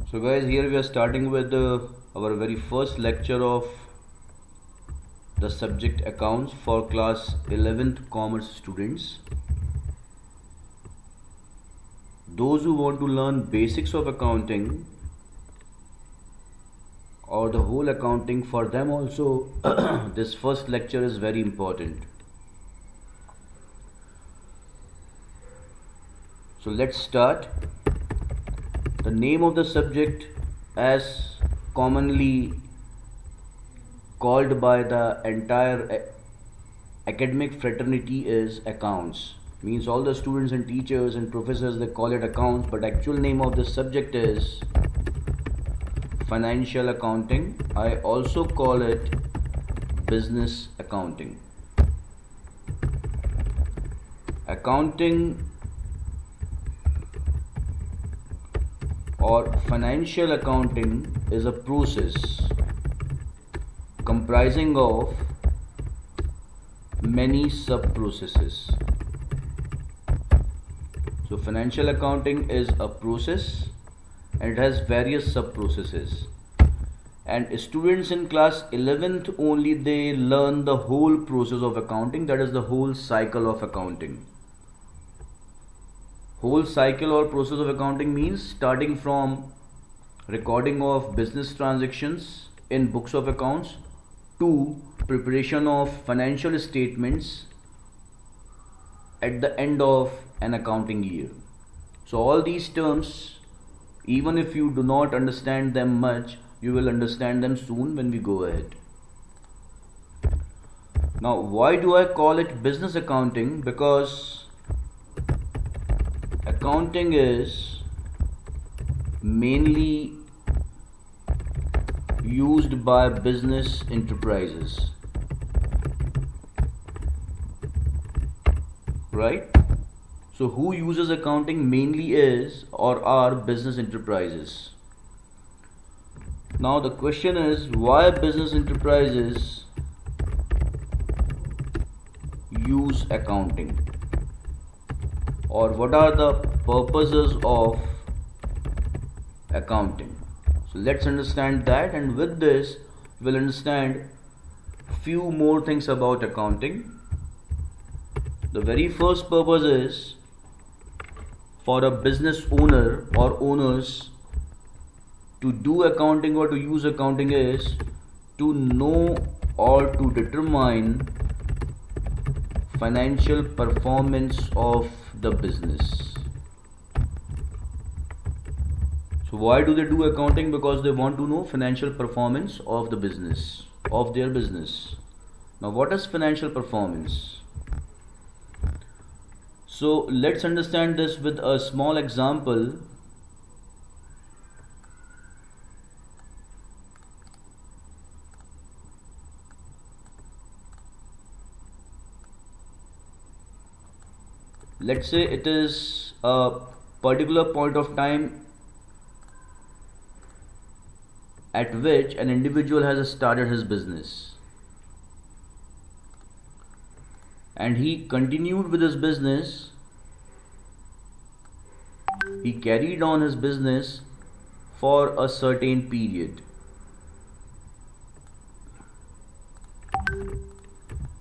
So guys, here we are starting with our very first lecture of the subject accounts for class 11th commerce students. Those who want to learn basics of accounting or the whole accounting, for them also this first lecture is very important. So let's start. The name of the subject, as commonly called by the entire academic fraternity, is accounts. Means all the students and teachers and professors, they call it accounts, but actual name of the subject is financial accounting. I also call it business accounting. Accounting or financial accounting is a process comprising of many sub-processes. So financial accounting is a process and it has various sub-processes. And students in class 11th only, they learn the whole process of accounting, that is the whole cycle of accounting. Whole cycle or process of accounting means starting from recording of business transactions in books of accounts to preparation of financial statements at the end of an accounting year. So all these terms, even if you do not understand them much, you will understand them soon when we go ahead. Now, why do I call it business accounting? Because accounting is mainly used by business enterprises, right? So who uses accounting mainly is or are business enterprises. Now the question is, why business enterprises use accounting, or what are the purposes of accounting? So let's understand that, and with this we'll understand few more things about accounting. The very first purpose is for a business owner or owners to do accounting or to use accounting is to know or to determine financial performance of the business. So why do they do accounting? Because they want to know financial performance of the business, of their business. Now what is financial performance? So let's understand this with a small example. Let's say it is a particular point of time at which an individual has started his business, and he continued with his business. He carried on his business for a certain period,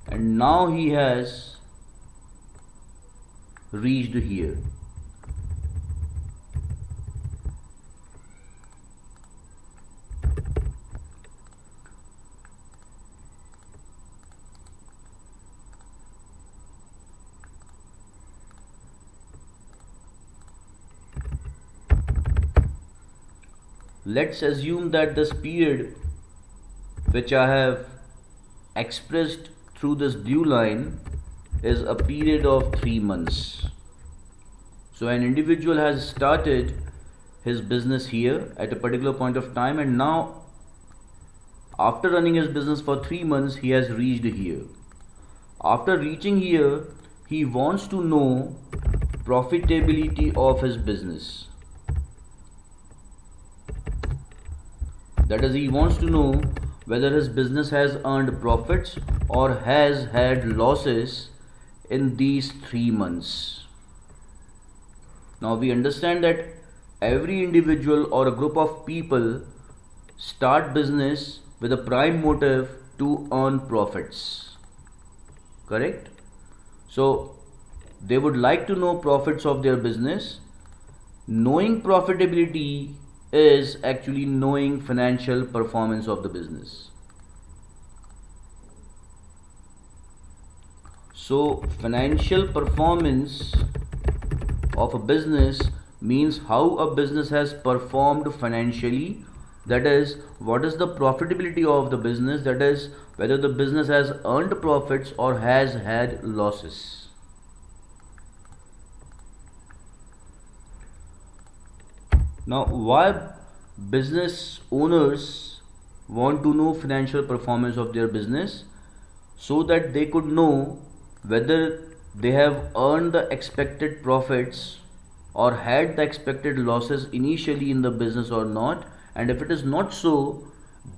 and now he has reached here. Let's assume that this period which I have expressed through this blue line is a period of 3 months. So an individual has started his business here at a particular point of time, and now after running his business for 3 months, he has reached here. After reaching here, he wants to know profitability of his business. That is, he wants to know whether his business has earned profits or has had losses in these 3 months. Now we understand that every individual or a group of people start business with a prime motive to earn profits. Correct? So they would like to know profits of their business. Knowing profitability is actually knowing financial performance of the business. So financial performance of a business means how a business has performed financially. That is, what is the profitability of the business, that is, whether the business has earned profits or has had losses. Now, why business owners want to know financial performance of their business? So that they could know whether they have earned the expected profits or had the expected losses initially in the business or not, and if it is not so,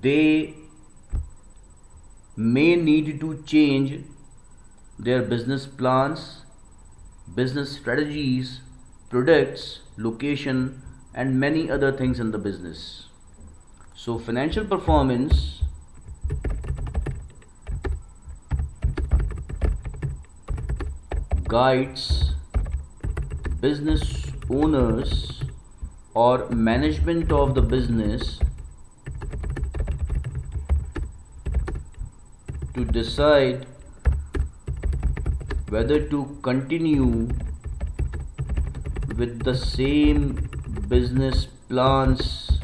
they may need to change their business plans, business strategies, products, location, and many other things in the business. So financial performance guides business owners or management of the business to decide whether to continue with the same business plans,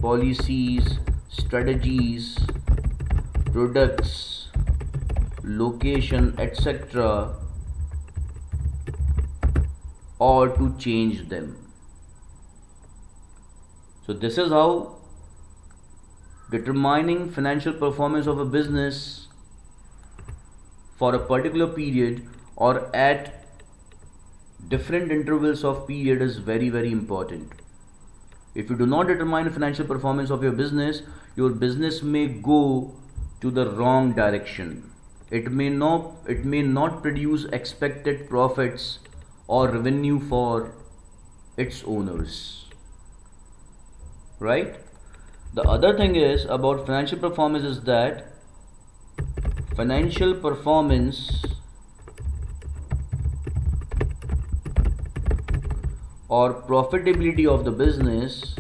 policies, strategies, products, location, etc., or to change them. So this is how determining financial performance of a business for a particular period or at different intervals of period is very, very important. If you do not determine financial performance of your business may go to the wrong direction. It may not produce expected profits or revenue for its owners. Right? The other thing is about financial performance is that financial performance or profitability of the business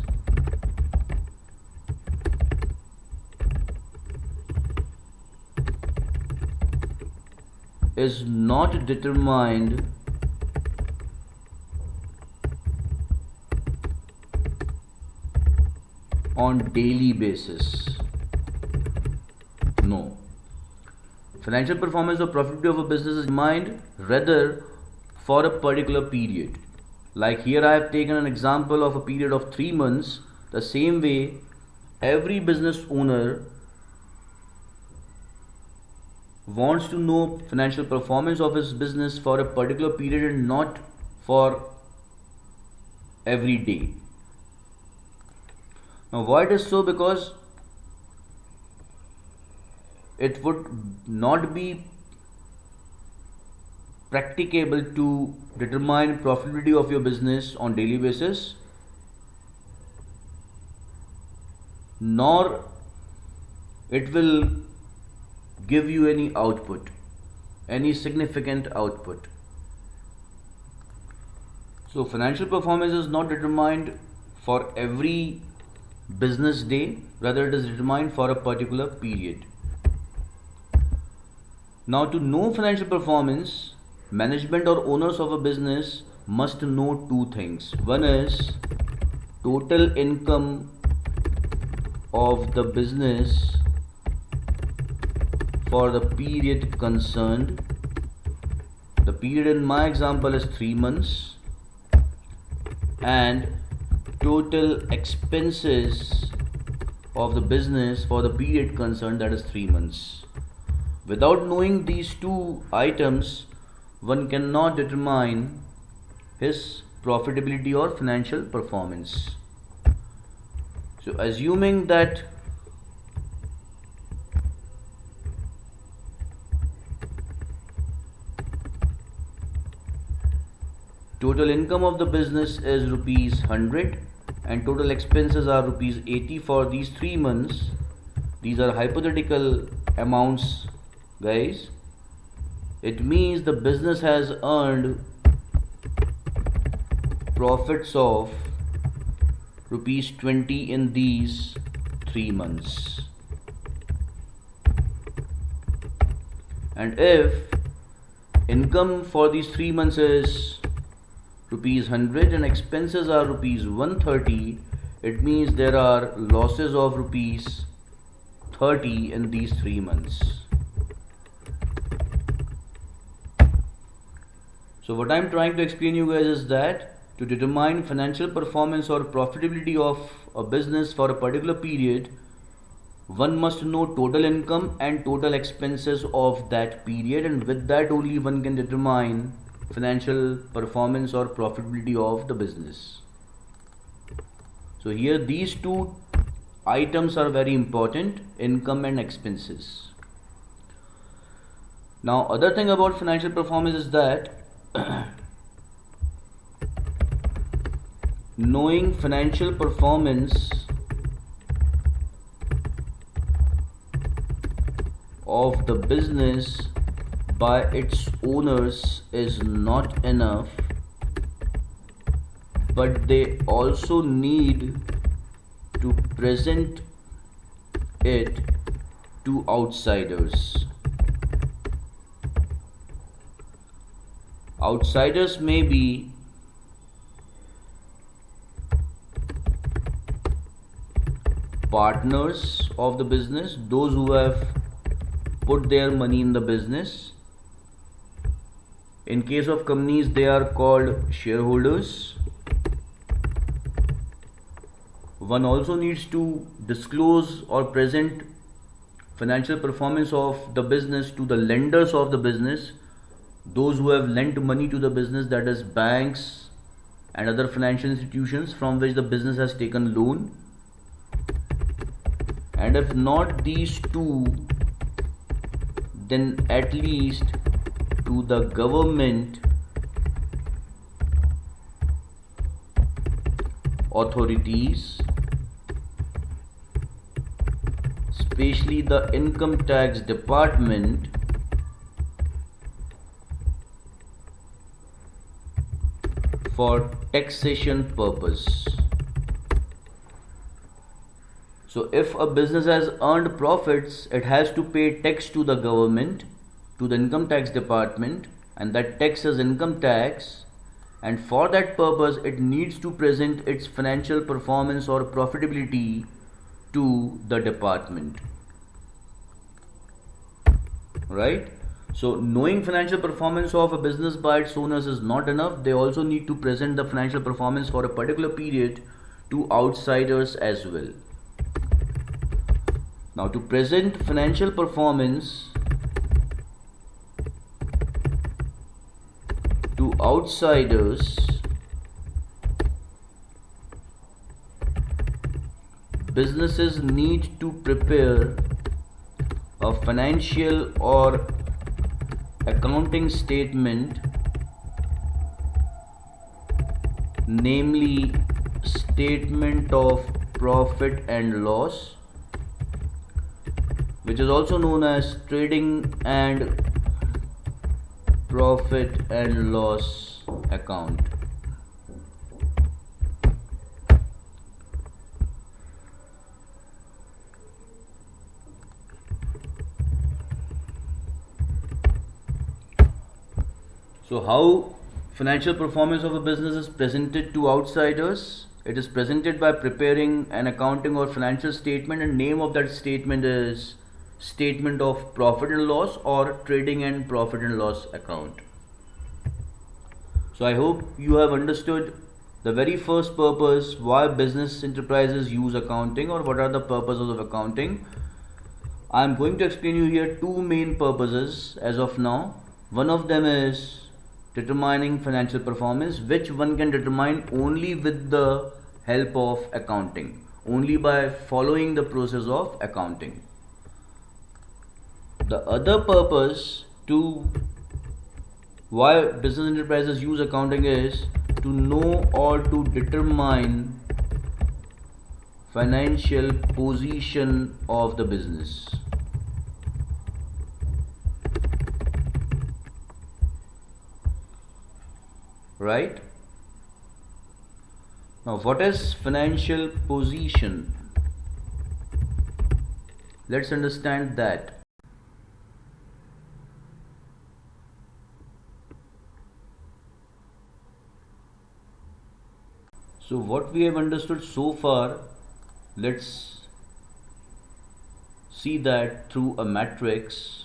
is not determined on daily basis. No. Financial performance or profitability of a business is determined rather for a particular period. Like here I have taken an example of a period of 3 months. The same way every business owner wants to know financial performance of his business for a particular period and not for every day. Now why it is so? Because it would not be practicable to determine profitability of your business on daily basis, nor it will give you any output, any significant output. So financial performance is not determined for every business day, rather it is determined for a particular period. Now to know financial performance, management or owners of a business must know two things. One is total income of the business for the period concerned. The period in my example is 3 months, and total expenses of the business for the period concerned, that is 3 months. Without knowing these two items, one cannot determine his profitability or financial performance. So assuming that total income of the business is rupees 100 and total expenses are rupees 80 for these 3 months. These are hypothetical amounts, guys. It means the business has earned profits of rupees 20 in these 3 months. And if income for these 3 months is rupees 100 and expenses are rupees 130, it means there are losses of rupees 30 in these 3 months. So what I'm trying to explain you guys is that to determine financial performance or profitability of a business for a particular period, one must know total income and total expenses of that period, and with that only one can determine financial performance or profitability of the business. So here these two items are very important, income and expenses. Now other thing about financial performance is that knowing financial performance of the business by its owners is not enough, but they also need to present it to outsiders. Outsiders may be partners of the business, those who have put their money in the business. In case of companies, they are called shareholders. One also needs to disclose or present financial performance of the business to the lenders of the business, those who have lent money to the business, that is banks and other financial institutions from which the business has taken loan. And if not these two, then at least to the government authorities, especially the income tax department, for taxation purpose. So if a business has earned profits, it has to pay tax to the government, to the income tax department, and that tax is income tax, and for that purpose it needs to present its financial performance or profitability to the department. Right? So knowing financial performance of a business by its owners is not enough. They also need to present the financial performance for a particular period to outsiders as well. Now to present financial performance to outsiders, businesses need to prepare a financial or accounting statement, namely statement of profit and loss, which is also known as trading and profit and loss account. So how financial performance of a business is presented to outsiders? It is presented by preparing an accounting or financial statement, and name of that statement is statement of profit and loss or trading and profit and loss account. So I hope you have understood the very first purpose why business enterprises use accounting, or what are the purposes of accounting. I am going to explain you here two main purposes as of now. One of them is determining financial performance, which one can determine only with the help of accounting, only by following the process of accounting. The other purpose to why business enterprises use accounting is to know or to determine financial position of the business. Right? Now, what is financial position? Let's understand that. So what we have understood so far, let's see that through a matrix.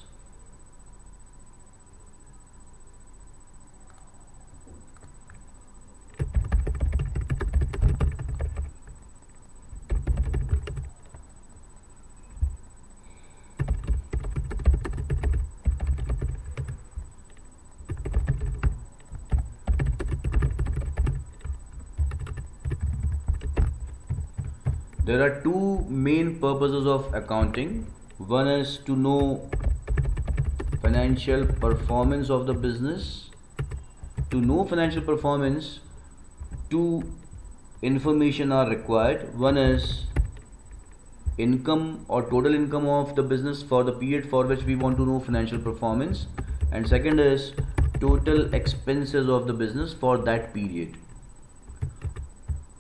There are two main purposes of accounting. One is to know financial performance of the business. To know financial performance, two information are required. One is income or total income of the business for the period for which we want to know financial performance, and second is total expenses of the business for that period.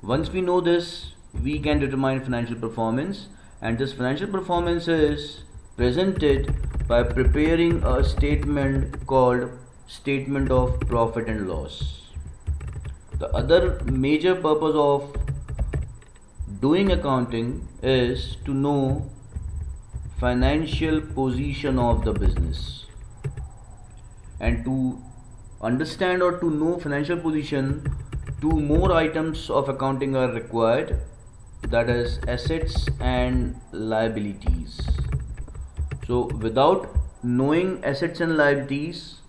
Once we know this, we can determine financial performance, and this financial performance is presented by preparing a statement called statement of profit and loss. The other major purpose of doing accounting is to know financial position of the business, and to understand or to know financial position, two more items of accounting are required, that is assets and liabilities. So without knowing assets and liabilities,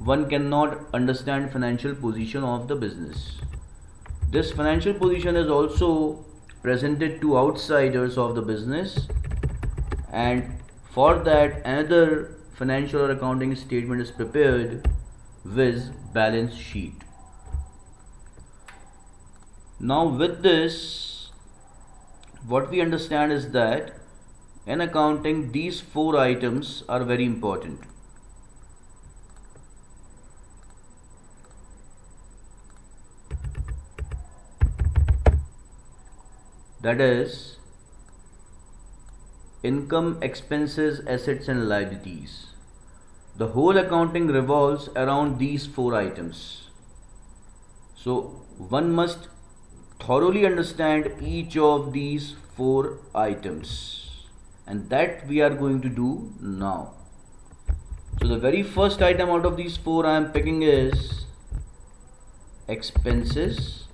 one cannot understand financial position of the business. This financial position is also presented to outsiders of the business, and for that another financial or accounting statement is prepared with balance sheet. Now with this, what we understand is that in accounting these four items are very important. That is income, expenses, assets and liabilities. The whole accounting revolves around these four items. So one must thoroughly understand each of these four items, and that we are going to do now. So the very first item out of these four I am picking is expenses.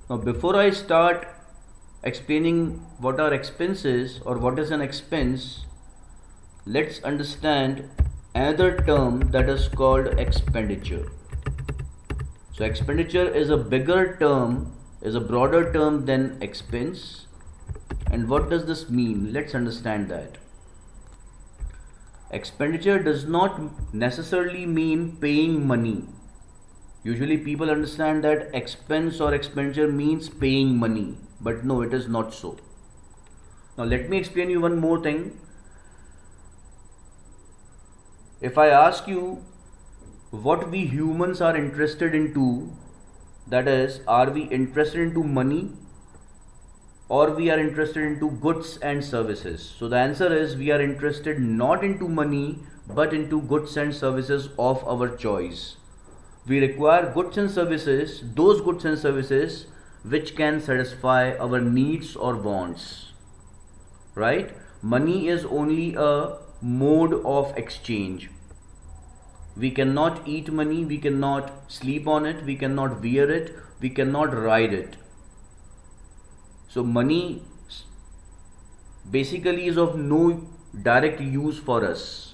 Now before I start explaining what are expenses or what is an expense, let's understand another term that is called expenditure. So expenditure is a bigger term, is a broader term than expense. And what does this mean? Let's understand that. Expenditure does not necessarily mean paying money. Usually people understand that expense or expenditure means paying money, but no, it is not so. Now let me explain you one more thing. If I ask you what we humans are interested into, that is, are we interested into money or we are interested into goods and services? So the answer is we are interested not into money but into goods and services of our choice. We require goods and services, those goods and services which can satisfy our needs or wants. Right? Money is only a mode of exchange. We cannot eat money, we cannot sleep on it, we cannot wear it, we cannot ride it. So money basically is of no direct use for us,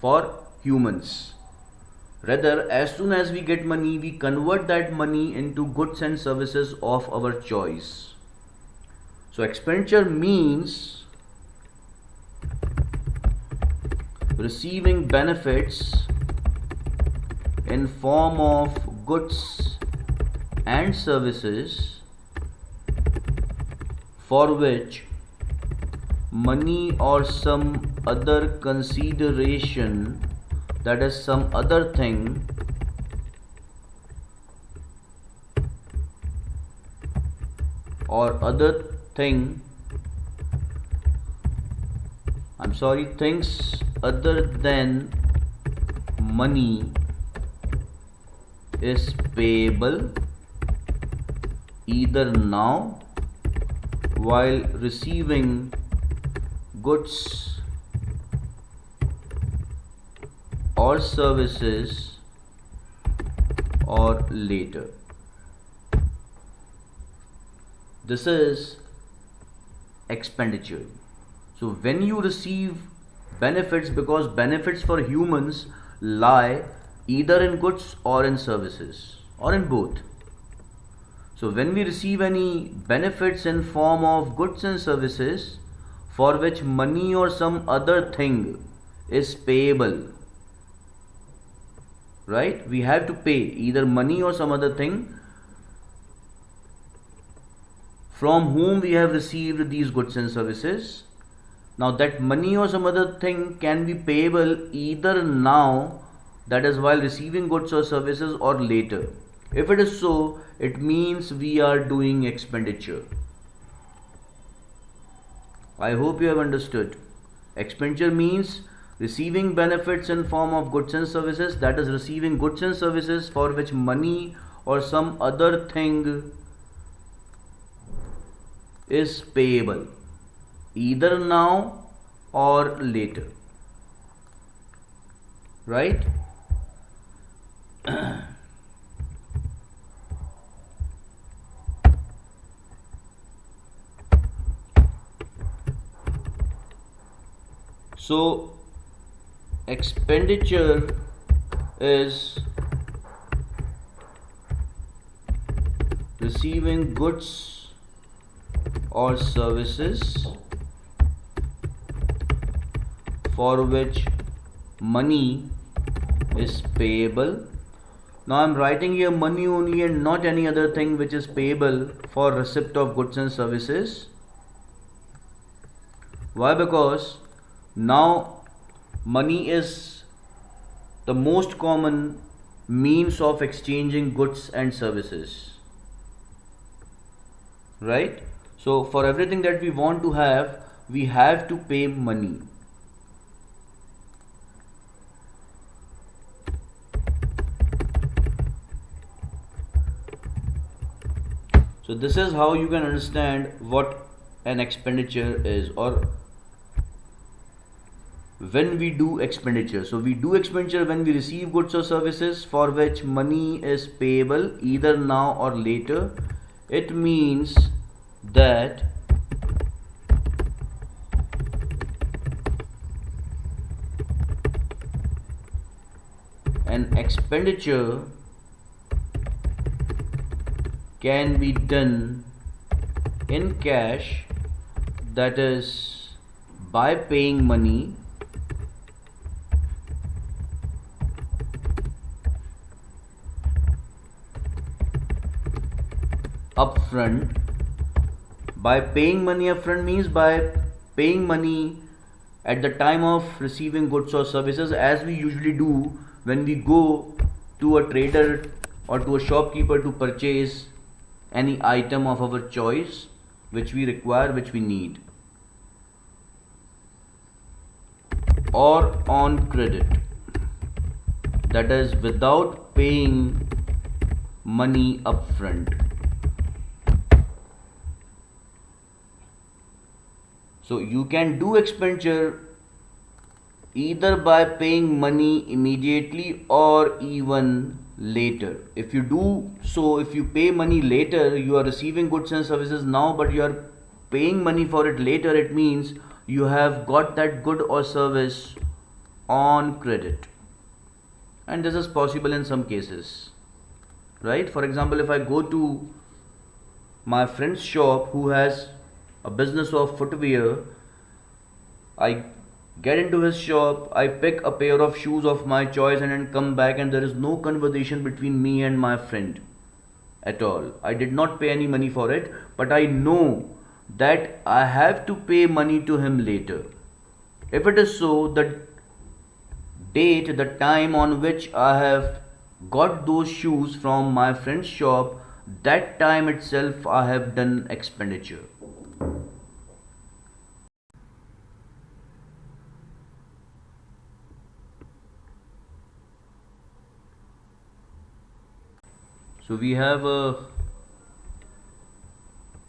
for humans. Rather, as soon as we get money, we convert that money into goods and services of our choice. So expenditure means receiving benefits in form of goods and services for which money or some other consideration, that is some other thing, things other than money is payable either now while receiving goods or services or later. This is expenditure. So when you receive benefits, because benefits for humans lie either in goods or in services or in both. So when we receive any benefits in form of goods and services for which money or some other thing is payable, right? We have to pay either money or some other thing from whom we have received these goods and services. Now that money or some other thing can be payable either now, that is while receiving goods or services, or later. If it is so, it means we are doing expenditure. I hope you have understood. Expenditure means receiving benefits in form of goods and services, that is receiving goods and services for which money or some other thing is payable either now or later, right? So expenditure is receiving goods or services for which money is payable. Now I am writing here money only and not any other thing which is payable for receipt of goods and services. Why? Because now money is the most common means of exchanging goods and services, right? So for everything that we want to have, we have to pay money. So this is how you can understand what an expenditure is, or when we do expenditure. So we do expenditure when we receive goods or services for which money is payable either now or later. It means that an expenditure can be done in cash, that is by paying money upfront. By paying money upfront means by paying money at the time of receiving goods or services, as we usually do when we go to a trader or to a shopkeeper to purchase any item of our choice which we require, which we need, or on credit, that is without paying money upfront. So you can do expenditure either by paying money immediately or even later. If you do so, if you pay money later, you are receiving goods and services now, but you are paying money for it later. It means you have got that good or service on credit, and this is possible in some cases, right? For example, if I go to my friend's shop who has a business of footwear, I get into his shop, I pick a pair of shoes of my choice and then come back, and there is no conversation between me and my friend at all. I did not pay any money for it, but I know that I have to pay money to him later. If it is so, the date, the time on which I have got those shoes from my friend's shop, that time itself I have done expenditure. So we have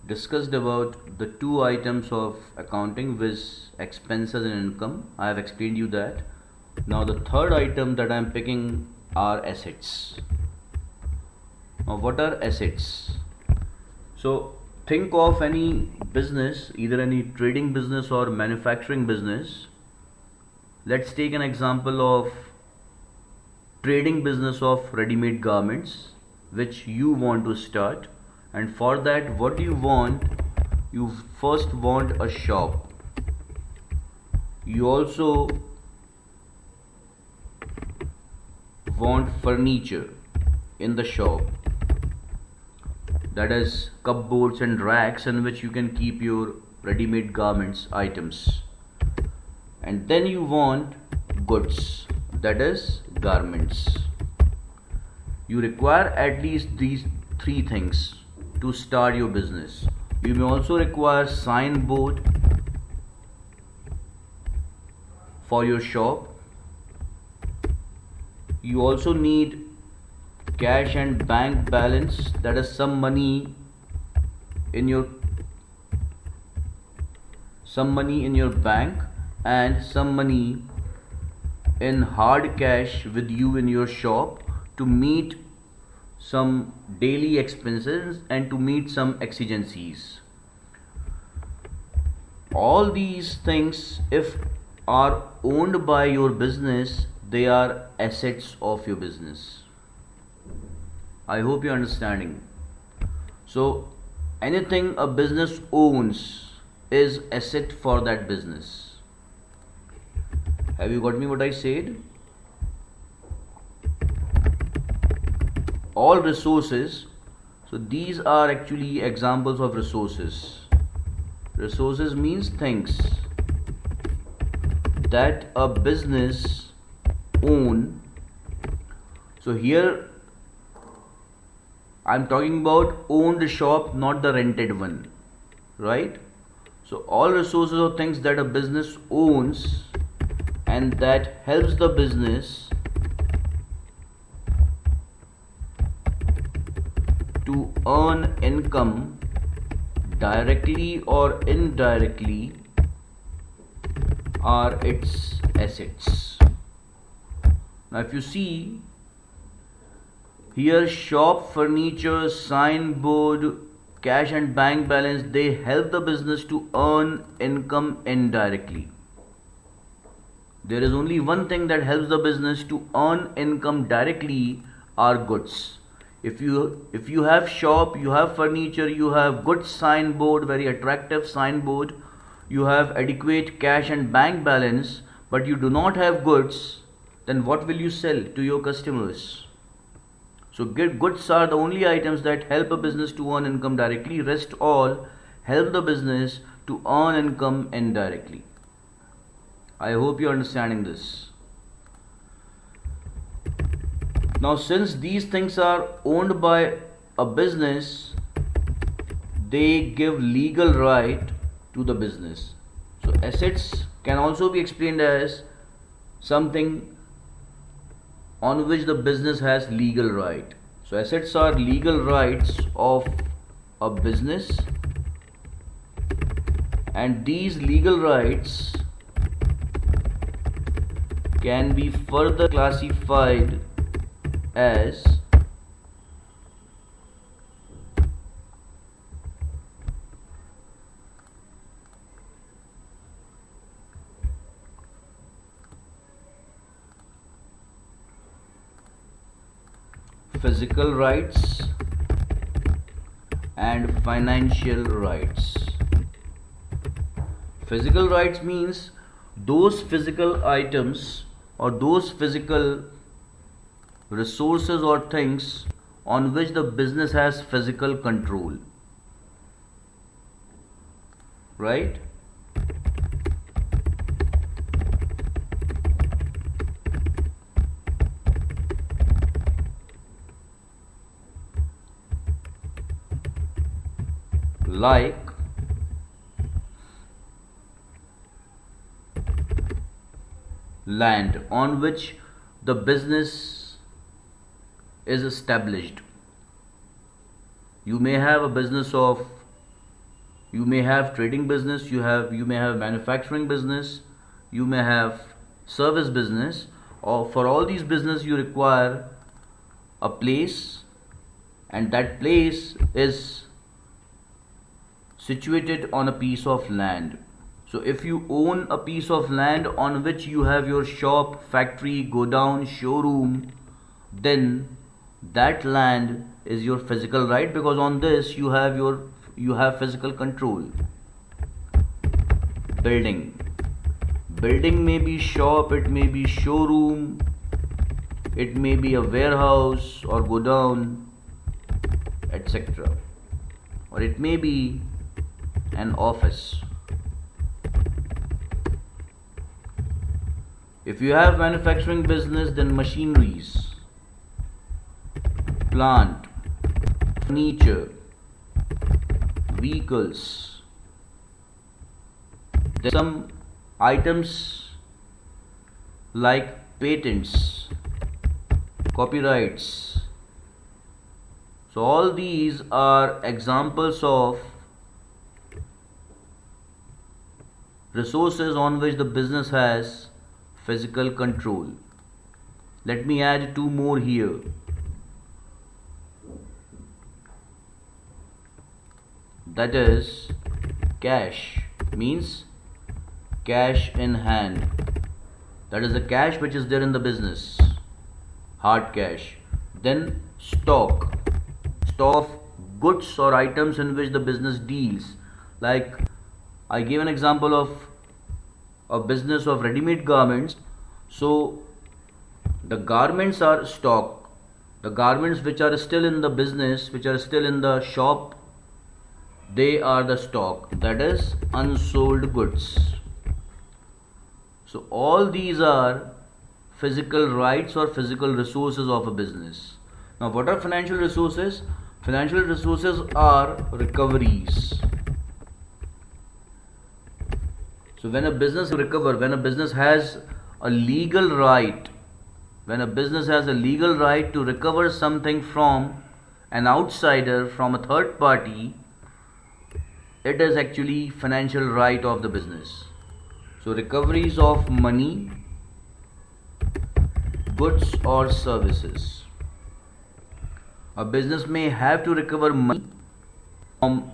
discussed about the two items of accounting, which expenses and income. I have explained you that. Now the third item that I am picking are assets. Now what are assets? So think of any business, either any trading business or manufacturing business. Let's take an example of trading business of ready-made garments which you want to start. And for that, what do you want? You first want a shop. You also want furniture in the shop, that is cupboards and racks in which you can keep your ready-made garments items. And then you want goods, that is garments. You require at least these three things to start your business. You may also require signboard for your shop. You also need cash and bank balance, that is some money in your bank and some money in hard cash with you in your shop to meet some daily expenses and to meet some exigencies. All these things, if are owned by your business, they are assets of your business. I hope you're understanding. So anything a business owns is asset for that business. Have you got me what I said? All resources, so these are actually examples of resources. Resources means things that a business own. So here I'm talking about owned shop, not the rented one, right? So all resources or things that a business owns and that helps the business to earn income directly or indirectly are its assets. Now if you see here, shop, furniture, signboard, cash and bank balance, they help the business to earn income indirectly. There is only one thing that helps the business to earn income directly are goods. If you have shop, you have furniture, you have good signboard, very attractive signboard, you have adequate cash and bank balance, but you do not have goods, then what will you sell to your customers? So goods are the only items that help a business to earn income directly. Rest all help the business to earn income indirectly. I hope you are understanding this. Now since these things are owned by a business, they give legal right to the business. So assets can also be explained as something on which the business has legal right. So assets are legal rights of a business, and these legal rights can be further classified as physical rights and financial rights. Physical rights means those physical items or those physical resources or things on which the business has physical control, right? Like land on which the business is established. You may have a business of, you may have trading business, you may have manufacturing business, you may have service business, or for all these business you require a place, and that place is situated on a piece of land. So if you own a piece of land on which you have your shop, factory, godown, showroom, then that land is your physical right, because on this you have physical control. Building may be shop, it may be showroom, it may be a warehouse or godown, etc. Or it may be an office. If you have manufacturing business, then machineries, plant, furniture, vehicles. There are some items like patents, copyrights. So all these are examples of resources on which the business has physical control. Let me add two more here. That is cash, means cash in hand. That is the cash which is there in the business, hard cash. Then stock of goods or items in which the business deals. Like I gave an example of a business of ready-made garments. So the garments are stock. The garments which are still in the business, which are still in the shop, they are the stock, that is unsold goods. So all these are physical rights or physical resources of a business. Now what are financial resources? Financial resources are recoveries. So when a business has a legal right, to recover something from an outsider, from a third party, it is actually financial right of the business. So recoveries of money, goods or services. A business may have to recover money from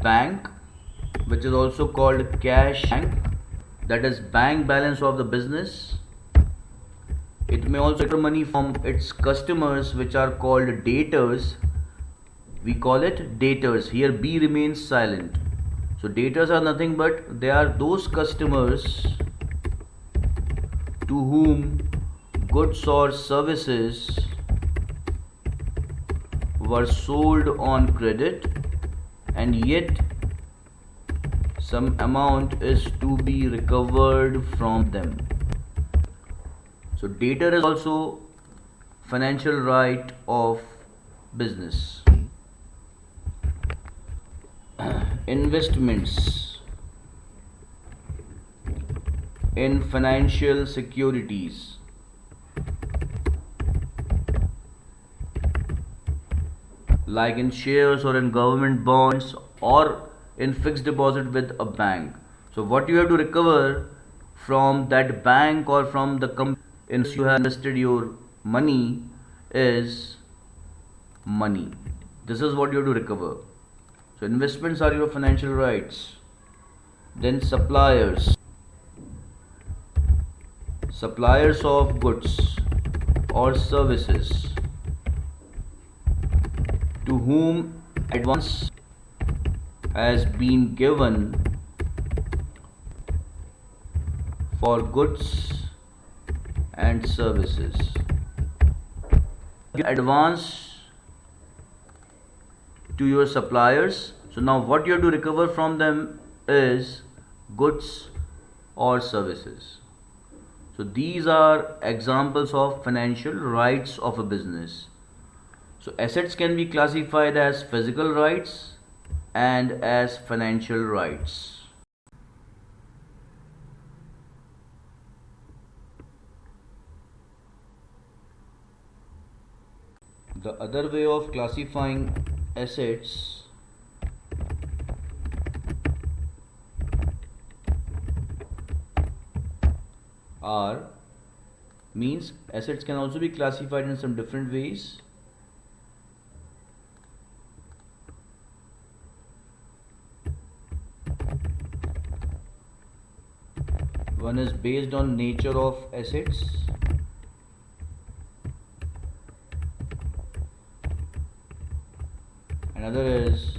bank, which is also called cash bank, that is bank balance of the business. It may also recover money from its customers, which are called debtors. We call it debtors. Here B remains silent. So debtors are nothing but they are those customers to whom goods or services were sold on credit, and yet some amount is to be recovered from them. So debtor is also financial right of business. Investments in financial securities. Like in shares or in government bonds or in fixed deposit with a bank. So what you have to recover from that bank or from the company in which you have invested your money is money. This is what you have to recover. So investments are your financial rights. Then suppliers of goods or services to whom advance has been given for goods and services. Advance to your suppliers. So now what you have to recover from them is goods or services. So these are examples of financial rights of a business. So assets can be classified as physical rights and as financial rights. The other way of classifying assets means assets can also be classified in some different ways. One is based on nature of assets. Another is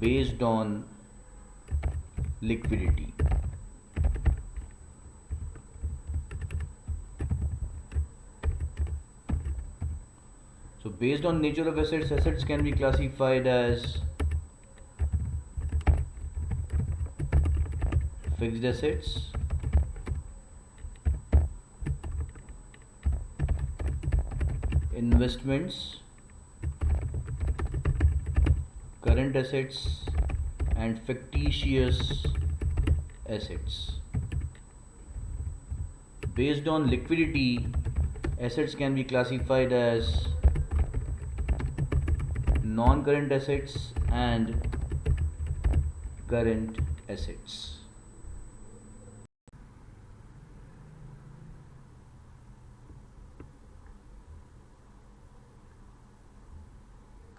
based on liquidity. So based on nature of assets, assets can be classified as fixed assets, investments, current assets, and fictitious assets. Based on liquidity, assets can be classified as non-current assets and current assets.